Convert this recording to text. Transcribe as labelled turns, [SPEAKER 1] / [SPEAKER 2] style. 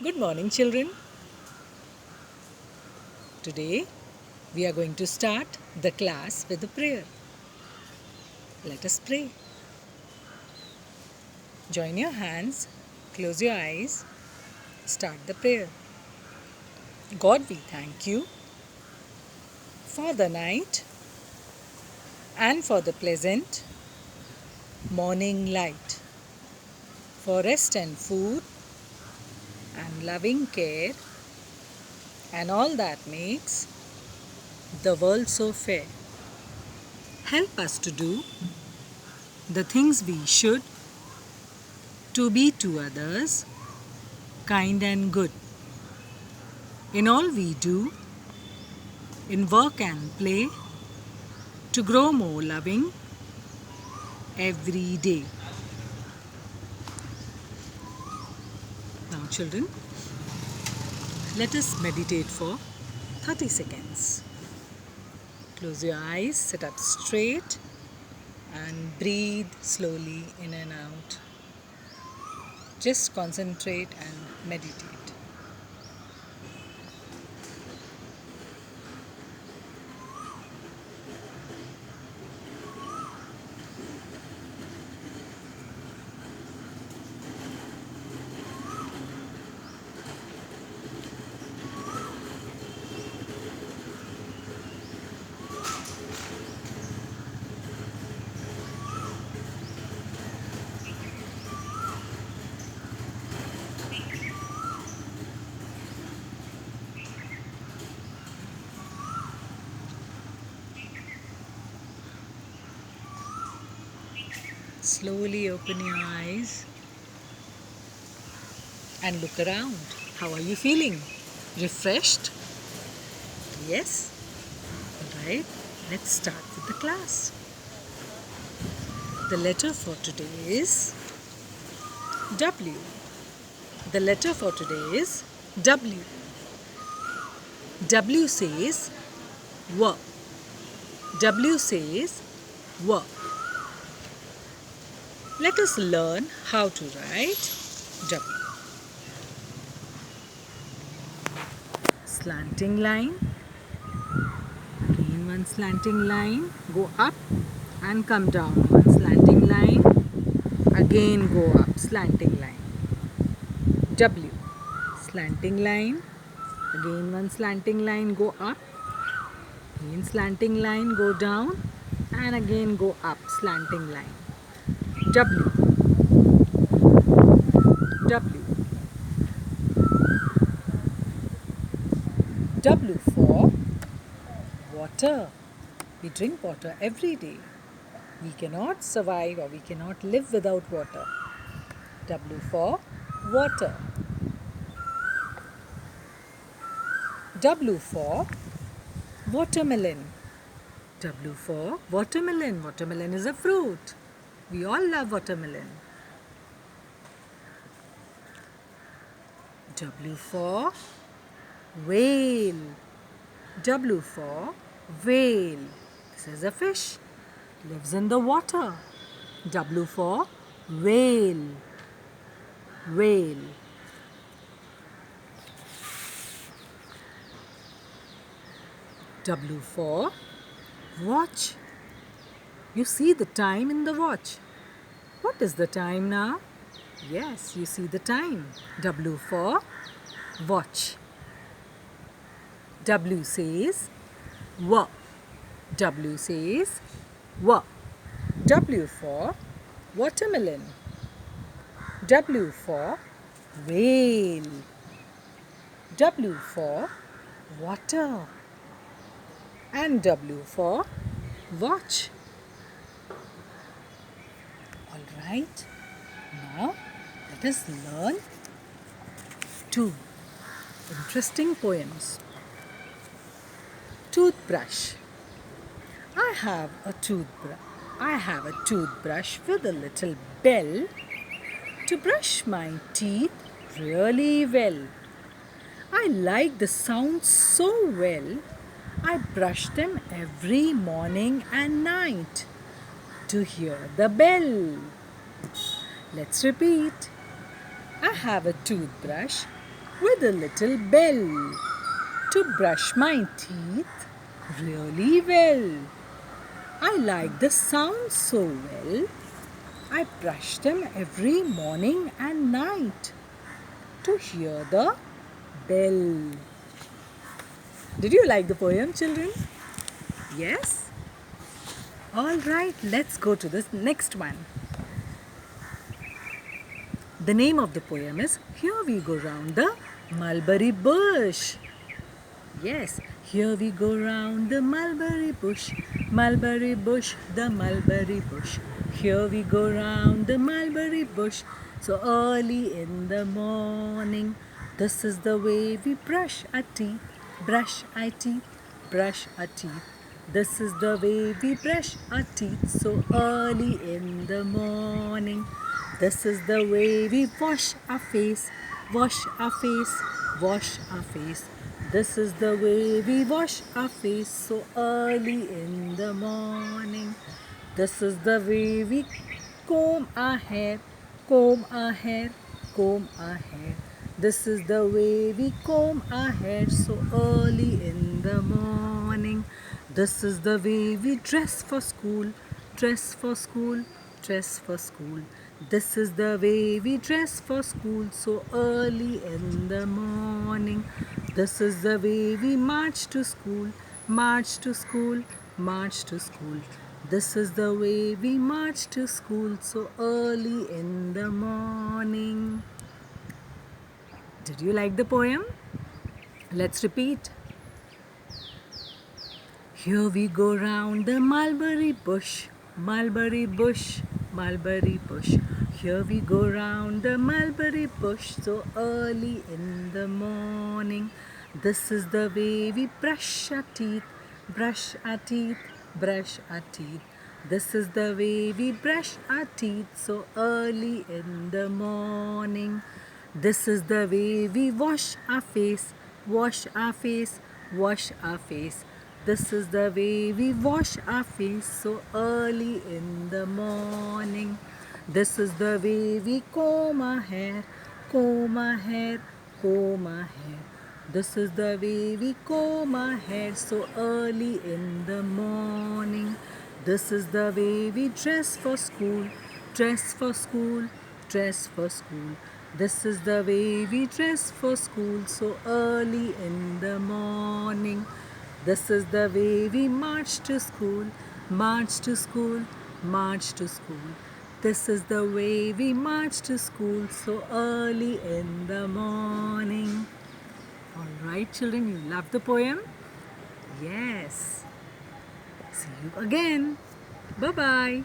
[SPEAKER 1] Good morning, children. Today we are going to start the class with a prayer. Let us pray. Join your hands, close your eyes, start the prayer. God, we thank you for the night and for the pleasant morning light, for rest and food and loving care and all that makes the world so fair. Help us to do the things we should, to be to others kind and good. In all we do, in work and play, to grow more loving every day. Now, children, let us meditate for 30 seconds. Close your eyes, sit up straight, and breathe slowly in and out. Just concentrate and meditate. Slowly open your eyes and look around. How are you feeling? Refreshed? Yes? Alright, let's start with the class. The letter for today is W. The letter for today is W. W says W. W says W. Let us learn how to write W. Slanting line. Again one slanting line. Go up and come down. One slanting line. Again go up. Slanting line. W. Slanting line. Again one slanting line. Go up. Again slanting line. Go down. And again go up. Slanting line. W. W. W for water. We drink water every day. We cannot survive or we cannot live without water. W for water. W for watermelon. W for watermelon. Watermelon is a fruit. We all love watermelon. W for whale. W for whale. This is a fish. Lives in the water. W for whale. Whale. W for watch. You see the time in the watch. What is the time now? Yes, you see the time. W for watch. W says W. W says W. W for watermelon. W for whale. W for water. And W for watch. Alright, now let us learn two interesting poems. Toothbrush. I have a toothbrush with a little bell to brush my teeth really well. I like the sound so well. I brush them every morning and night to hear the bell. Let's repeat. I have a toothbrush with a little bell to brush my teeth really well. I like the sound so well. I brush them every morning and night to hear the bell. Did you like the poem, children? Yes? All right, let's go to the next one. The name of the poem is Here We Go Round the Mulberry Bush. Yes, here we go round the mulberry bush, the mulberry bush. Here we go round the mulberry bush, so early in the morning. This is the way we brush our teeth, brush our teeth, brush our teeth. This is the way we brush our teeth so early in the morning. This is the way we wash our face, wash our face, wash our face. This is the way we wash our face so early in the morning. This is the way we comb our hair, comb our hair, comb our hair. This is the way we comb our hair so early in the morning. This is the way we dress for school, dress for school, dress for school. This is the way we dress for school so early in the morning. This is the way we march to school, march to school, march to school. This is the way we march to school so early in the morning. Did you like the poem? Let's repeat. Here we go round the mulberry bush, mulberry bush, mulberry bush. Here we go round the mulberry bush so early in the morning. This is the way we brush our teeth, brush our teeth, brush our teeth. This is the way we brush our teeth so early in the morning. This is the way we wash our face, wash our face, wash our face. This is the way we wash our face so early in the morning. This is the way we comb our hair, comb our hair, comb our hair. This is the way we comb our hair so early in the morning. This is the way we dress for school, dress for school, dress for school. This is the way we dress for school so early in the morning. This is the way we march to school, march to school, march to school. This is the way we march to school so early in the morning. All right, children, you love the poem? Yes. See you again. Bye-bye.